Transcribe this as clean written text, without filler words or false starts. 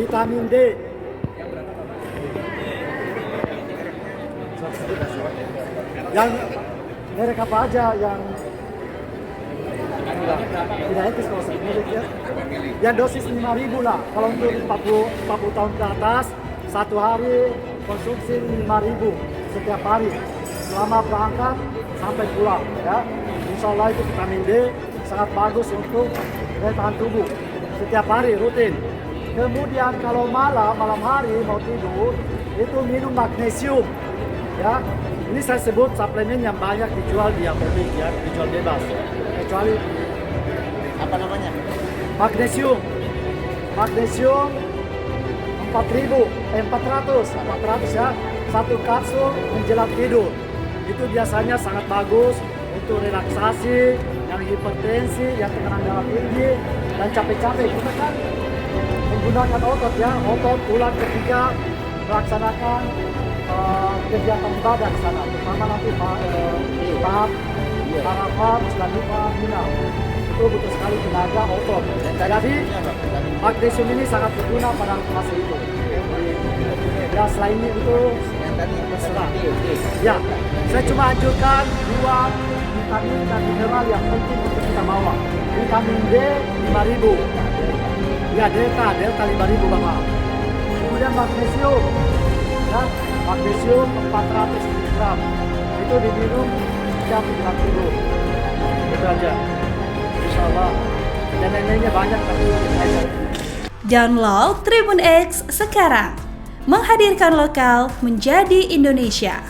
vitamin D. Yang merek apa aja yang tidak etis kalau sebut merek ya. Yang dosis 5.000 lah. Kalau untuk 40 tahun ke atas, satu hari konsumsi 5.000 setiap hari selama berangkat sampai pulang ya. Insya Allah itu vitamin D sangat bagus untuk daya tahan tubuh setiap hari rutin. Kemudian kalau malam hari mau tidur itu minum magnesium ya. Ini saya sebut suplemen yang banyak dijual di apotek ya, dijual bebas. Kecuali Apa namanya? magnesium 400 ya, satu kapsul menjelang tidur. Itu biasanya sangat bagus untuk relaksasi, yang hipertensi, yang tekanan darah tinggi, dan capek-capek. Kita kan menggunakan otot ya, otot tulang ketika melaksanakan kegiatan ibadah di sana, terutama nanti tahap Arafah, Musdalifah, Mina. Itu butuh sekali tenaga otot. Jadi magnesium ini sangat berguna pada fase itu. Ya selain itu terserah. Ya, saya cuma anjurkan 2 vitamin dan mineral yang penting untuk kita bawa. Vitamin D 5.000. Ya delta 5.000 Bapak. Kemudian magnesium. Ya, magnesium 400 mg. Itu diminum setiap menjelang tidur. Itu aja. Insya Allah. Dan lain-lainnya banyak tapi saya. Download Tribun X sekarang. Menghadirkan lokal menjadi Indonesia.